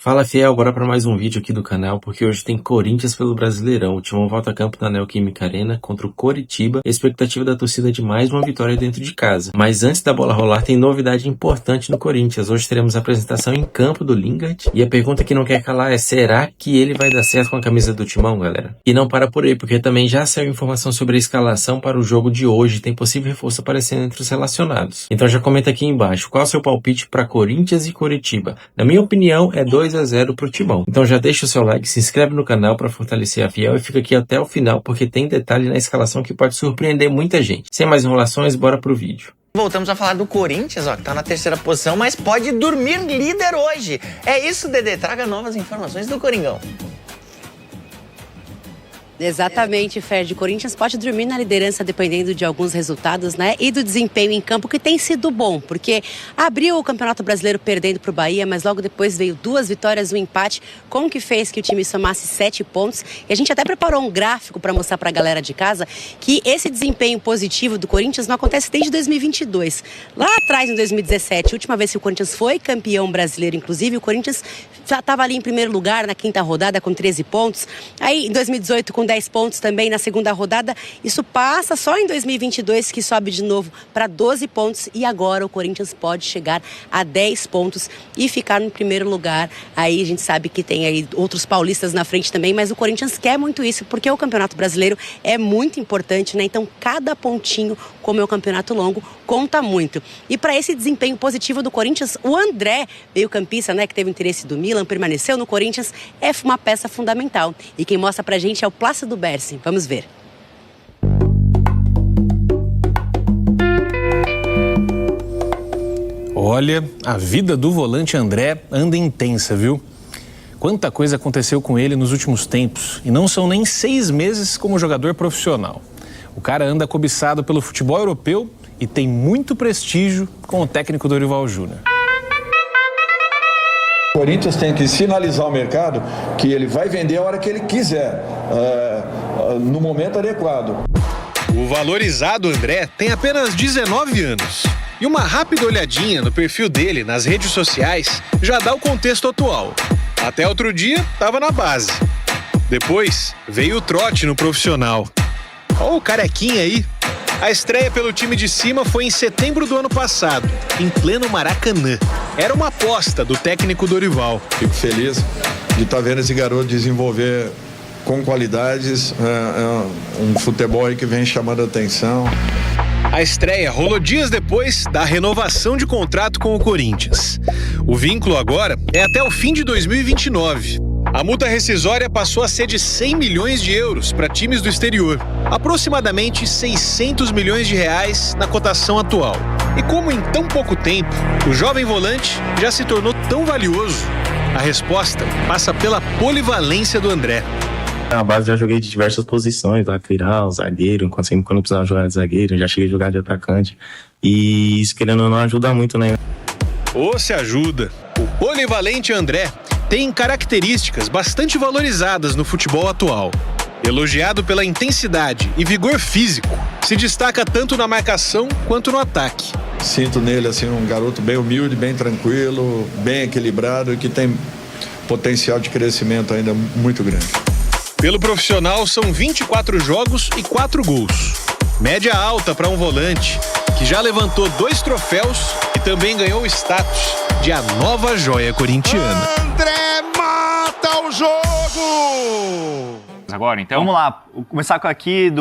Fala, fiel, bora para mais um vídeo aqui do canal, porque hoje tem Corinthians pelo Brasileirão. O Timão volta a campo na Neoquímica Arena contra o Coritiba. Expectativa da torcida de mais uma vitória dentro de casa. Mas antes da bola rolar, tem novidade importante no Corinthians. Hoje teremos a apresentação em campo do Lingard. E a pergunta que não quer calar é: será que ele vai dar certo com a camisa do Timão, galera? E não para por aí, porque também já saiu informação sobre a escalação para o jogo de hoje. Tem possível reforço aparecendo entre os relacionados. Então já comenta aqui embaixo, qual é o seu palpite para Corinthians e Coritiba? Na minha opinião, é 2-0 pro Timão. Então já deixa o seu like, se inscreve no canal para fortalecer a fiel e fica aqui até o final, porque tem detalhe na escalação que pode surpreender muita gente. Sem mais enrolações, bora pro vídeo. Voltamos a falar do Corinthians, ó, que tá na terceira posição, mas pode dormir líder hoje. É isso, Dedê, traga novas informações do Coringão. Exatamente, Ferdi. O Corinthians pode dormir na liderança dependendo de alguns resultados, né? E do desempenho em campo, que tem sido bom, porque abriu o Campeonato Brasileiro perdendo para o Bahia, mas logo depois veio 2 vitórias, um empate, como que fez que o time somasse 7 pontos. E a gente até preparou um gráfico para mostrar para a galera de casa que esse desempenho positivo do Corinthians não acontece desde 2022. Lá atrás, em 2017, a última vez que o Corinthians foi campeão brasileiro, inclusive, o Corinthians já estava ali em primeiro lugar na 5ª rodada com 13 pontos. Aí, em 2018, com 10 pontos também na 2ª rodada. Isso passa só em 2022, que sobe de novo para 12 pontos. E agora o Corinthians pode chegar a 10 pontos e ficar no primeiro lugar. Aí a gente sabe que tem aí outros paulistas na frente também, mas o Corinthians quer muito isso, porque o Campeonato Brasileiro é muito importante, né? Então cada pontinho, como é o campeonato longo, conta muito. E para esse desempenho positivo do Corinthians, o André, meio-campista, né, que teve interesse do Milan, permaneceu no Corinthians, é uma peça fundamental. E quem mostra pra gente é o Plácido Bersi. Vamos ver. Olha, a vida do volante André anda intensa, viu? Quanta coisa aconteceu com ele nos últimos tempos. E não são nem 6 meses como jogador profissional. O cara anda cobiçado pelo futebol europeu e tem muito prestígio com o técnico Dorival Júnior. O Corinthians tem que sinalizar ao mercado que ele vai vender a hora que ele quiser, no momento adequado. O valorizado André tem apenas 19 anos. E uma rápida olhadinha no perfil dele nas redes sociais já dá o contexto atual. Até outro dia, estava na base. Depois, veio o trote no profissional. Olha o carequinha aí. A estreia pelo time de cima foi em setembro do ano passado, em pleno Maracanã. Era uma aposta do técnico Dorival. Fico feliz de estar vendo esse garoto desenvolver com qualidades um futebol aí que vem chamando a atenção. A estreia rolou dias depois da renovação de contrato com o Corinthians. O vínculo agora é até o fim de 2029. A multa rescisória passou a ser de 100 milhões de euros para times do exterior, aproximadamente 600 milhões de reais na cotação atual. E como em tão pouco tempo o jovem volante já se tornou tão valioso, a resposta passa pela polivalência do André. Na base já joguei de diversas posições, lateral, zagueiro, quando eu precisava jogar de zagueiro, já cheguei a jogar de atacante. E isso, querendo ou não, ajuda muito, né? Ou se ajuda. O polivalente André tem características bastante valorizadas no futebol atual. Elogiado pela intensidade e vigor físico, se destaca tanto na marcação quanto no ataque. Sinto nele assim um garoto bem humilde, bem tranquilo, bem equilibrado e que tem potencial de crescimento ainda muito grande. Pelo profissional, são 24 jogos e 4 gols. Média alta para um volante que já levantou 2 troféus e também ganhou o status de a nova joia corintiana. André mata o jogo! Agora, então. Vamos lá, vou começar com aqui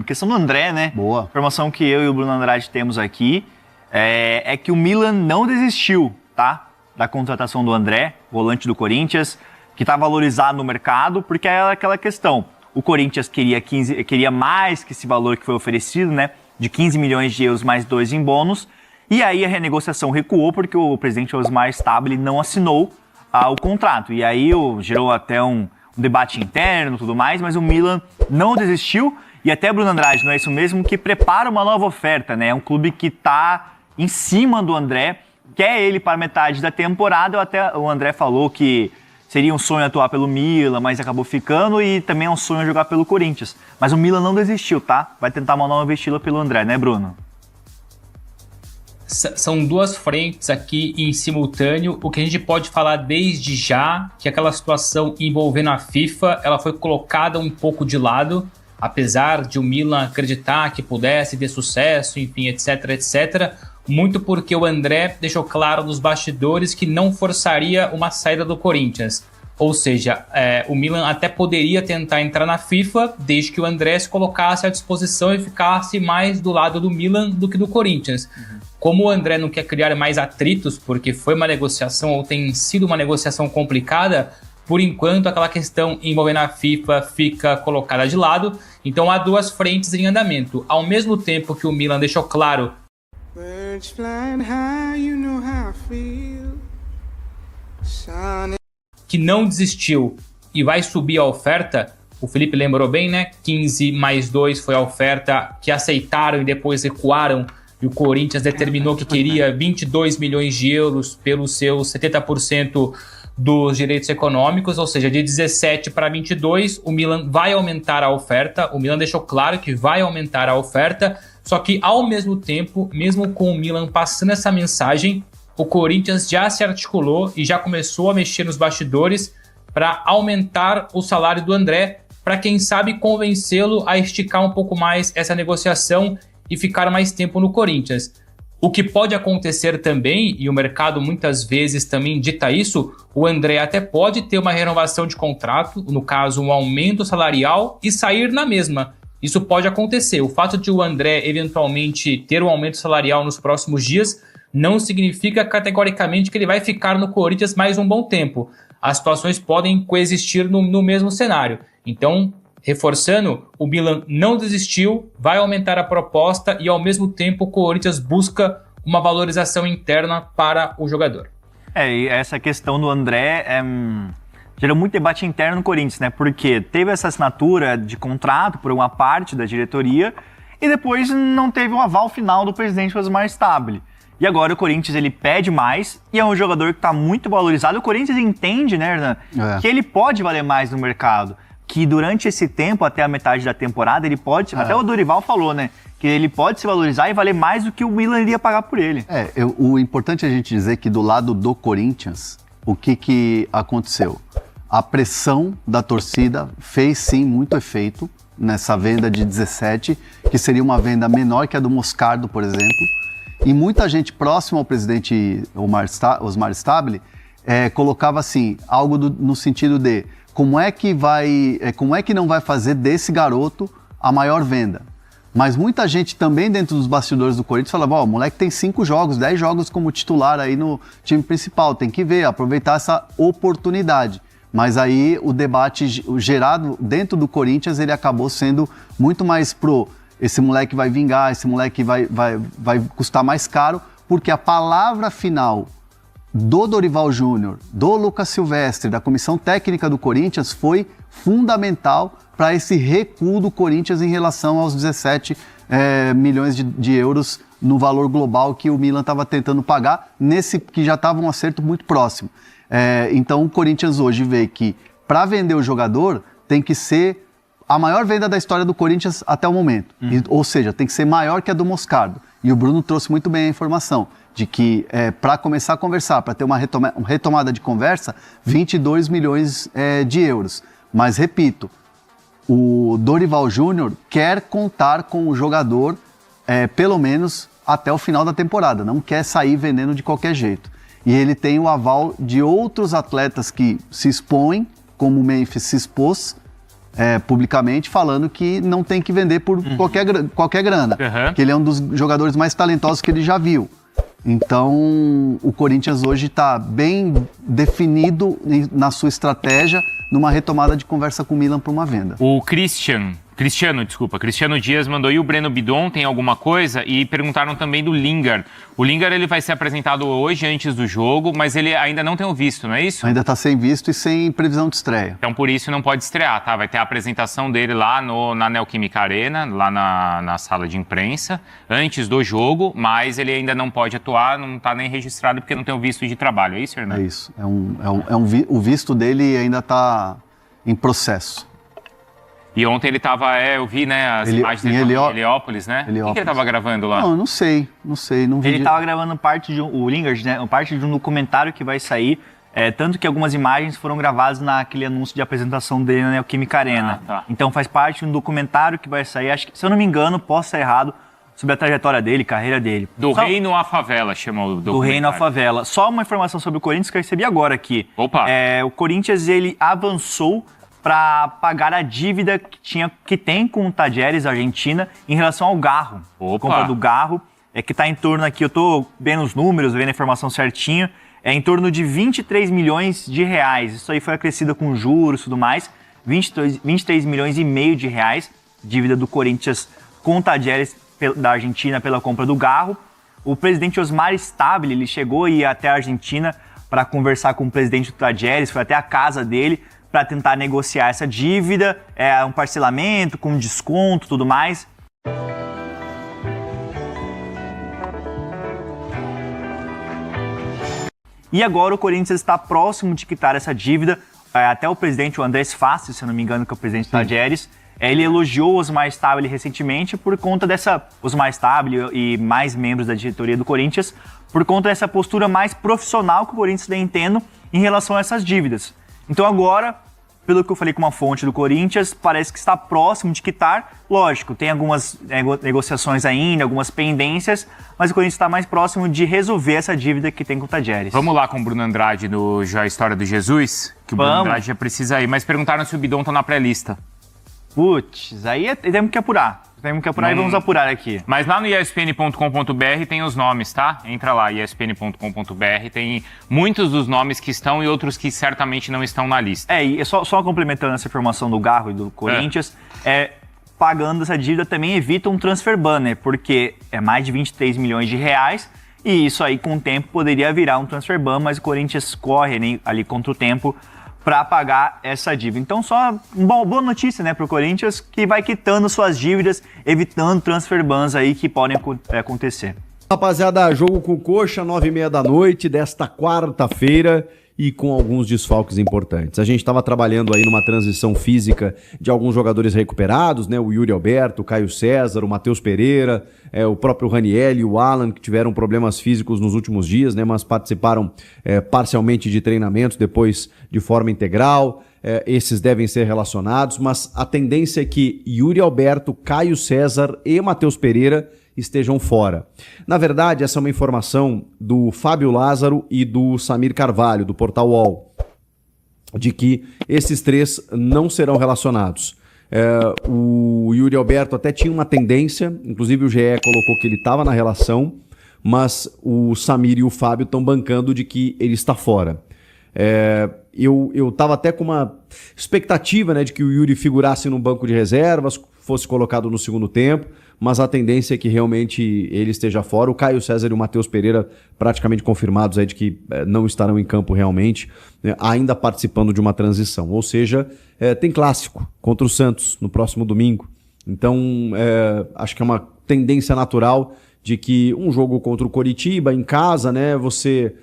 questão do André, né? Boa. A informação que eu e o Bruno Andrade temos aqui é que o Milan não desistiu, tá? Da contratação do André, volante do Corinthians, que está valorizado no mercado, porque é aquela questão. O Corinthians queria mais que esse valor que foi oferecido, né? De 15 milhões de euros mais 2 em bônus. E aí a renegociação recuou porque o presidente Osmar Stabile não assinou o contrato. E aí gerou até um debate interno e tudo mais, mas o Milan não desistiu. E até, Bruno Andrade, não é isso mesmo, que prepara uma nova oferta, né? É um clube que está em cima do André, quer ele para metade da temporada. Até o André falou que seria um sonho atuar pelo Milan, mas acabou ficando, e também é um sonho jogar pelo Corinthians. Mas o Milan não desistiu, tá? Vai tentar uma nova investida pelo André, né, Bruno? São duas frentes aqui em simultâneo. O que a gente pode falar desde já, que aquela situação envolvendo a FIFA, ela foi colocada um pouco de lado, apesar de o Milan acreditar que pudesse ter sucesso, enfim, etc, etc, muito porque o André deixou claro nos bastidores que não forçaria uma saída do Corinthians. Ou seja, o Milan até poderia tentar entrar na FIFA, desde que o André se colocasse à disposição e ficasse mais do lado do Milan do que do Corinthians. Como o André não quer criar mais atritos, porque foi uma negociação ou tem sido uma negociação complicada, por enquanto aquela questão envolvendo a FIFA fica colocada de lado. Então há duas frentes em andamento. Ao mesmo tempo que o Milan deixou claro que não desistiu e vai subir a oferta, o Felipe lembrou bem, né? 15 mais 2 foi a oferta que aceitaram e depois recuaram, e o Corinthians determinou que queria 22 milhões de euros pelos seus 70% dos direitos econômicos, ou seja, de 17 para 22, o Milan vai aumentar a oferta. O Milan deixou claro que vai aumentar a oferta, só que ao mesmo tempo, mesmo com o Milan passando essa mensagem, o Corinthians já se articulou e já começou a mexer nos bastidores para aumentar o salário do André, para quem sabe convencê-lo a esticar um pouco mais essa negociação e ficar mais tempo no Corinthians. O que pode acontecer também, e o mercado muitas vezes também dita isso, o André até pode ter uma renovação de contrato, no caso um aumento salarial, e sair na mesma. Isso pode acontecer. O fato de o André eventualmente ter um aumento salarial nos próximos dias não significa categoricamente que ele vai ficar no Corinthians mais um bom tempo. As situações podem coexistir no mesmo cenário. Então, reforçando, o Milan não desistiu, vai aumentar a proposta e ao mesmo tempo o Corinthians busca uma valorização interna para o jogador. E essa questão do André gerou muito debate interno no Corinthians, né? Porque teve essa assinatura de contrato por uma parte da diretoria e depois não teve o aval final do presidente Osmar Stabile. E agora o Corinthians ele pede mais e é um jogador que está muito valorizado. O Corinthians entende, né, Hernan, que ele pode valer mais no mercado. Que durante esse tempo, até a metade da temporada, ele pode... Até o Dorival falou, né? Que ele pode se valorizar e valer mais do que o Milan iria pagar por ele. O importante é a gente dizer que do lado do Corinthians, o que aconteceu? A pressão da torcida fez, sim, muito efeito nessa venda de 17, que seria uma venda menor que a do Moscardo, por exemplo. E muita gente próxima ao presidente Osmar Stabile colocava assim, algo no sentido de como é que não vai fazer desse garoto a maior venda? Mas muita gente também dentro dos bastidores do Corinthians falava, o moleque tem 5 jogos, 10 jogos como titular aí no time principal, tem que ver, aproveitar essa oportunidade. Mas aí o debate gerado dentro do Corinthians, ele acabou sendo muito mais esse moleque vai vingar, esse moleque vai custar mais caro, porque a palavra final do Dorival Júnior, do Lucas Silvestre, da comissão técnica do Corinthians foi fundamental para esse recuo do Corinthians em relação aos 17 milhões de euros no valor global que o Milan estava tentando pagar, nesse que já estava um acerto muito próximo. Então o Corinthians hoje vê que para vender o jogador tem que ser a maior venda da história do Corinthians até o momento. Ou seja, tem que ser maior que a do Moscardo. E o Bruno trouxe muito bem a informação de que para começar a conversar, para ter uma retomada de conversa, 22 milhões de euros. Mas, repito, o Dorival Júnior quer contar com o jogador pelo menos até o final da temporada, não quer sair vendendo de qualquer jeito. E ele tem o aval de outros atletas que se expõem, como o Memphis se expôs, publicamente, falando que não tem que vender por qualquer grana, que ele é um dos jogadores mais talentosos que ele já viu. Então, o Corinthians hoje está bem definido na sua estratégia, numa retomada de conversa com o Milan para uma venda. O Cristiano Dias mandou, e o Breno Bidon tem alguma coisa? E perguntaram também do Lingard. O Lingard ele vai ser apresentado hoje, antes do jogo, mas ele ainda não tem o visto, não é isso? Ainda está sem visto e sem previsão de estreia. Então por isso não pode estrear, tá? Vai ter a apresentação dele lá na Neoquímica Arena, lá na sala de imprensa, antes do jogo, mas ele ainda não pode atuar, não está nem registrado porque não tem o visto de trabalho, é isso, Fernando? É isso, o visto dele ainda está em processo. E ontem ele tava, eu vi, né, as imagens dele em Heliópolis, né? O que ele tava gravando lá? Não sei, não vi. Ele tava gravando o Lingard, né, parte de um documentário que vai sair, tanto que algumas imagens foram gravadas naquele anúncio de apresentação dele na Neoquímica Arena. Então faz parte de um documentário que vai sair, acho que, se eu não me engano, posso estar errado, sobre a trajetória dele, carreira dele. Do Reino à Favela, chamou o documentário. Do Reino à Favela. Só uma informação sobre o Corinthians que eu recebi agora aqui. Opa! O Corinthians, ele avançou para pagar a dívida que tem com o Talleres, Argentina, em relação ao Garro. A compra do Garro, que está em torno aqui, eu estou vendo os números, vendo a informação certinho, em torno de 23 milhões de reais. Isso aí foi acrescido com juros e tudo mais. 23 milhões e meio de reais, dívida do Corinthians com o Talleres da Argentina pela compra do Garro. O presidente Osmar Stabile, ele chegou a ir até a Argentina para conversar com o presidente do Talleres, foi até a casa dele para tentar negociar essa dívida, um parcelamento com desconto e tudo mais. E agora o Corinthians está próximo de quitar essa dívida. Até o presidente, o Andrés Fassi, se eu não me engano, que é o presidente do Talleres, ele elogiou o Osmar Stabile recentemente por conta Osmar Stabile e mais membros da diretoria do Corinthians, por conta dessa postura mais profissional que o Corinthians vem tendo em relação a essas dívidas. Então agora, pelo que eu falei com uma fonte do Corinthians, parece que está próximo de quitar. Lógico, tem algumas negociações ainda, algumas pendências, mas o Corinthians está mais próximo de resolver essa dívida que tem com o Talleres. Vamos lá com o Bruno Andrade no A História do Jesus, que o Bruno Andrade já precisa ir, mas perguntaram se o Bidon está na pré-lista. Putz, aí temos que apurar. E vamos apurar aqui. Mas lá no espn.com.br tem os nomes, tá? Entra lá, espn.com.br, tem muitos dos nomes que estão e outros que certamente não estão na lista. E só complementando essa informação do Garro e do Corinthians, pagando essa dívida também evita um transfer banner, porque é mais de 23 milhões de reais e isso aí com o tempo poderia virar um transfer ban, mas o Corinthians corre ali contra o tempo para pagar essa dívida. Então, só uma boa notícia, né, para o Corinthians, que vai quitando suas dívidas, evitando transfer bans aí que podem acontecer. Rapaziada, jogo com Coxa, 9h30 da noite desta quarta-feira e com alguns desfalques importantes. A gente estava trabalhando aí numa transição física de alguns jogadores recuperados, né? O Yuri Alberto, o Caio César, o Matheus Pereira, o próprio Raniel e o Alan, que tiveram problemas físicos nos últimos dias, né? Mas participaram parcialmente de treinamentos, depois de forma integral. Esses devem ser relacionados, mas a tendência é que Yuri Alberto, Caio César e Matheus Pereira estejam fora. Na verdade, essa é uma informação do Fábio Lázaro e do Samir Carvalho, do Portal UOL, de que esses três não serão relacionados. O Yuri Alberto até tinha uma tendência, inclusive o GE colocou que ele estava na relação, mas o Samir e o Fábio estão bancando de que ele está fora. Eu estava até com uma expectativa, né, de que o Yuri figurasse no banco de reservas, fosse colocado no segundo tempo, mas a tendência é que realmente ele esteja fora. O Caio César e o Matheus Pereira praticamente confirmados aí de que não estarão em campo realmente, né, ainda participando de uma transição. Ou seja, tem clássico contra o Santos no próximo domingo. Então, acho que é uma tendência natural de que um jogo contra o Coritiba em casa, né, você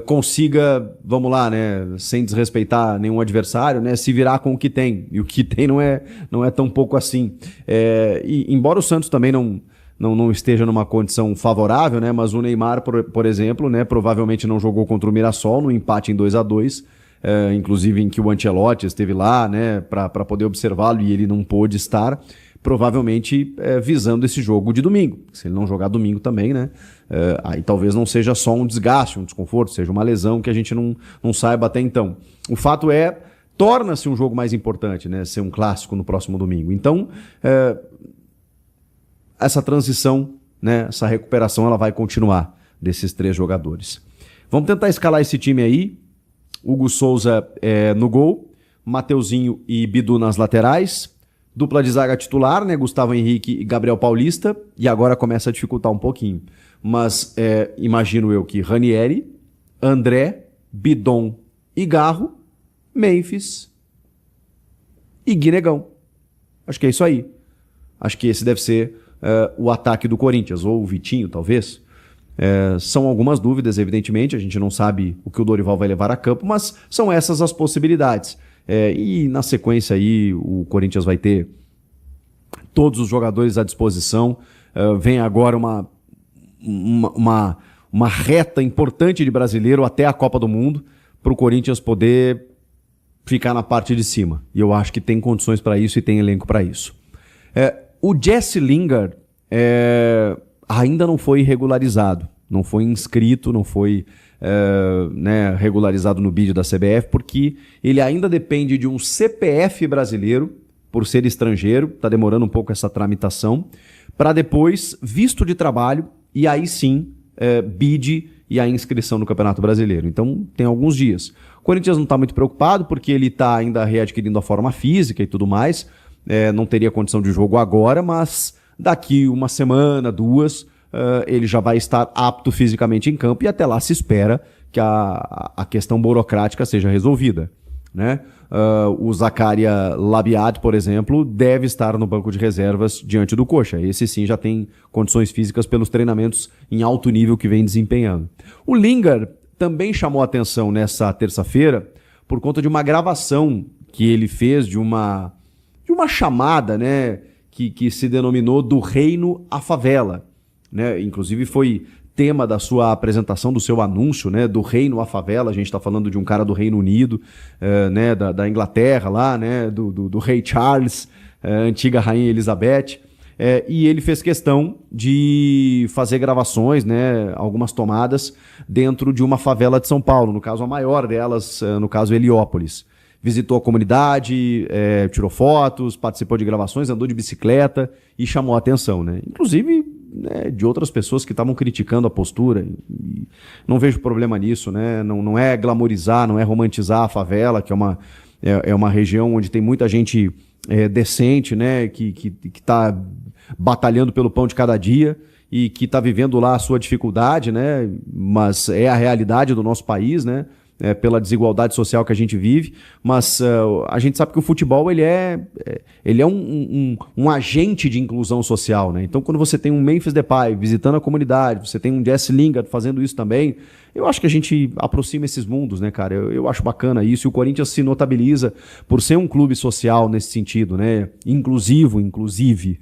consiga, vamos lá, né, sem desrespeitar nenhum adversário, né, se virar com o que tem. E o que tem não é tão pouco assim. E embora o Santos também não esteja numa condição favorável, né, mas o Neymar, por exemplo, né, provavelmente não jogou contra o Mirassol no empate em 2-2, inclusive em que o Ancelotti esteve lá, né, para poder observá-lo e ele não pôde estar, provavelmente visando esse jogo de domingo. Se ele não jogar domingo também, né? Aí talvez não seja só um desgaste, um desconforto, seja uma lesão que a gente não saiba até então. O fato torna-se um jogo mais importante, né? Ser um clássico no próximo domingo. Então, essa transição, né? Essa recuperação, ela vai continuar desses três jogadores. Vamos tentar escalar esse time aí. Hugo Souza no gol, Mateuzinho e Bidu nas laterais. Dupla de zaga titular, né? Gustavo Henrique e Gabriel Paulista. E agora começa a dificultar um pouquinho. Mas imagino eu que Ranieri, André, Bidon e Garro, Memphis e Guinegão. Acho que é isso aí. Acho que esse deve ser o ataque do Corinthians. Ou o Vitinho, talvez. São algumas dúvidas, evidentemente. A gente não sabe o que o Dorival vai levar a campo. Mas são essas as possibilidades. E na sequência aí o Corinthians vai ter todos os jogadores à disposição. Vem agora uma reta importante de brasileiro até a Copa do Mundo para o Corinthians poder ficar na parte de cima. E eu acho que tem condições para isso e tem elenco para isso. O Jesse Lingard ainda não foi regularizado, não foi inscrito, não foi regularizado no bid da CBF, porque ele ainda depende de um CPF brasileiro, por ser estrangeiro, está demorando um pouco essa tramitação, para depois visto de trabalho e aí sim bid e a inscrição no Campeonato Brasileiro. Então tem alguns dias. O Corinthians não está muito preocupado porque ele está ainda readquirindo a forma física e tudo mais, não teria condição de jogo agora, mas daqui uma semana, 2, ele já vai estar apto fisicamente em campo e até lá se espera que a questão burocrática seja resolvida, né? O Zakaria Labiad, por exemplo, deve estar no banco de reservas diante do Coxa. Esse sim já tem condições físicas pelos treinamentos em alto nível que vem desempenhando. O Lingard também chamou a atenção nessa terça-feira por conta de uma gravação que ele fez de uma chamada, né, que se denominou Do Reino à Favela, né? Inclusive foi tema da sua apresentação, do seu anúncio, né, do Reino à Favela. A gente está falando de um cara do Reino Unido, né, da Inglaterra lá, né, do rei Charles, antiga rainha Elizabeth, e ele fez questão de fazer gravações, né, algumas tomadas dentro de uma favela de São Paulo, no caso a maior delas, no caso Heliópolis. Visitou a comunidade, tirou fotos, participou de gravações, andou de bicicleta e chamou a atenção, né? Inclusive, né, de outras pessoas que estavam criticando a postura. E não vejo problema nisso, né? Não é glamorizar, não é romantizar a favela, que é uma região onde tem muita gente decente, né? Que está batalhando pelo pão de cada dia e que está vivendo lá a sua dificuldade, né? Mas é a realidade do nosso país, né? Pela desigualdade social que a gente vive, mas a gente sabe que o futebol ele é um agente de inclusão social, né? Então quando você tem um Memphis Depay visitando a comunidade, você tem um Jesse Lingard fazendo isso também, eu acho que a gente aproxima esses mundos, né, cara? Eu acho bacana isso, e o Corinthians se notabiliza por ser um clube social nesse sentido, né? Inclusive,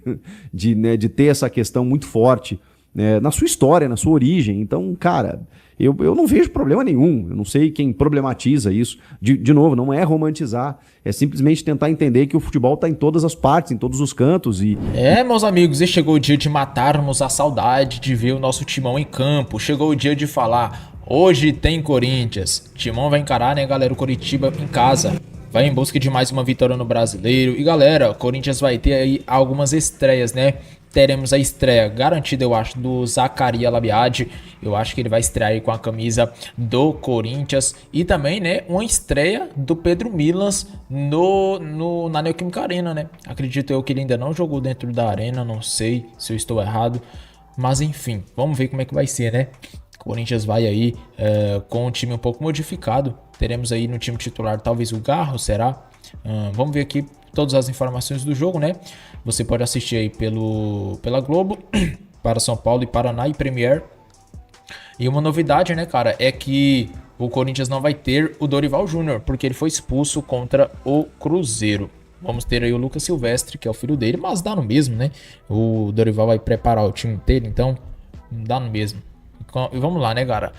de ter essa questão muito forte, né, na sua história, na sua origem. Então, cara, eu não vejo problema nenhum. Eu não sei quem problematiza isso. De novo, não é romantizar. É simplesmente tentar entender que o futebol está em todas as partes, em todos os cantos. Meus amigos, e chegou o dia de matarmos a saudade de ver o nosso Timão em campo. Chegou o dia de falar, hoje tem Corinthians. Timão vai encarar, né, galera, o Coritiba em casa. Vai em busca de mais uma vitória no Brasileiro. E galera, o Corinthians vai ter aí algumas estreias, né? Teremos a estreia garantida, eu acho, do Zakaria Labiad. Eu acho que ele vai estrear aí com a camisa do Corinthians. E também, né, uma estreia do Pedro Milans na Neoquímica Arena, né? Acredito eu que ele ainda não jogou dentro da arena, não sei se eu estou errado. Mas enfim, vamos ver como é que vai ser, né? O Corinthians vai aí com um time um pouco modificado. Teremos aí no time titular talvez o Garro, será? Vamos ver aqui todas as informações do jogo, né? Você pode assistir aí pela Globo, para São Paulo e Paraná e Premier. E uma novidade, né, cara, é que o Corinthians não vai ter o Dorival Júnior, porque ele foi expulso contra o Cruzeiro. Vamos ter aí o Lucas Silvestre, que é o filho dele, mas dá no mesmo, né? O Dorival vai preparar o time inteiro, então dá no mesmo. E vamos lá, né, cara?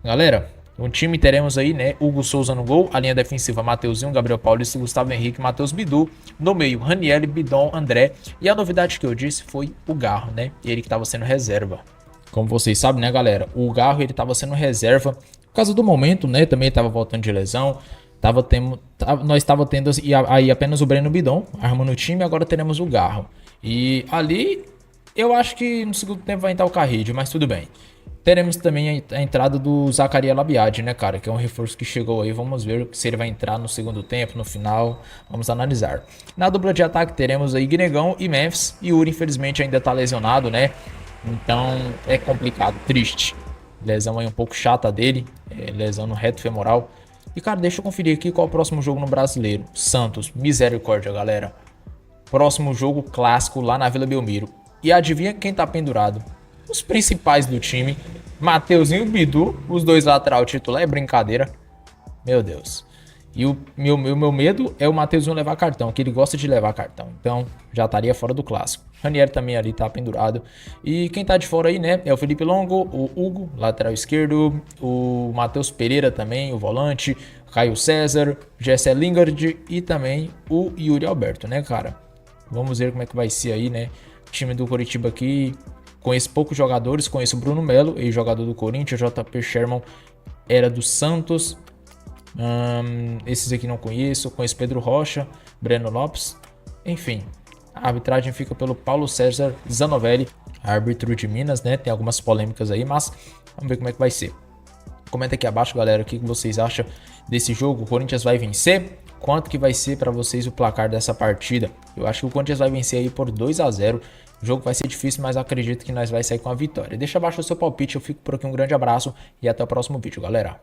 Galera, no time teremos aí, né, Hugo Souza no gol, a linha defensiva Mateuzinho, Gabriel Paulista, Gustavo Henrique, Matheus Bidu, no meio Ranieri, Bidon, André, e a novidade que eu disse foi o Garro, né, ele que estava sendo reserva. Como vocês sabem, né, galera, o Garro ele estava sendo reserva por causa do momento, né, também estava voltando de lesão, nós estava tendo aí apenas o Breno Bidon armando o time, agora teremos o Garro. E ali, eu acho que no segundo tempo vai entrar o Carrillo, mas tudo bem. Teremos também a entrada do Zakaria Labiad, né, cara? Que é um reforço que chegou aí. Vamos ver se ele vai entrar no segundo tempo, no final. Vamos analisar. Na dupla de ataque teremos aí Guinegão e Memphis. E Yuri, infelizmente, ainda tá lesionado, né? Então é complicado, triste. Lesão aí um pouco chata dele. Lesão no reto femoral. E, cara, deixa eu conferir aqui qual é o próximo jogo no Brasileiro. Santos, misericórdia, galera. Próximo jogo clássico lá na Vila Belmiro. E adivinha quem tá pendurado? Os principais do time, Mateuzinho e Bidu, os dois lateral titular, é brincadeira. Meu Deus. E o meu medo é o Mateuzinho levar cartão, que ele gosta de levar cartão. Então, já estaria fora do clássico. Ranieri também ali tá pendurado. E quem tá de fora aí, né, é o Felipe Longo, o Hugo, lateral esquerdo, o Matheus Pereira também, o volante, Caio César, Jesse Lingard e também o Yuri Alberto, né, cara? Vamos ver como é que vai ser aí, né? O time do Coritiba aqui, conheço poucos jogadores, conheço o Bruno Melo, ex-jogador do Corinthians, JP Sherman era do Santos. Esses aqui não conheço Pedro Rocha, Breno Lopes, enfim, a arbitragem fica pelo Paulo César Zanovelli, árbitro de Minas, né? Tem algumas polêmicas aí, mas vamos ver como é que vai ser. Comenta aqui abaixo, galera, o que vocês acham desse jogo. O Corinthians vai vencer? Quanto que vai ser para vocês o placar dessa partida? Eu acho que o Corinthians vai vencer aí por 2-0. O jogo vai ser difícil, mas acredito que nós vai sair com a vitória. Deixa abaixo o seu palpite, eu fico por aqui, um grande abraço e até o próximo vídeo, galera.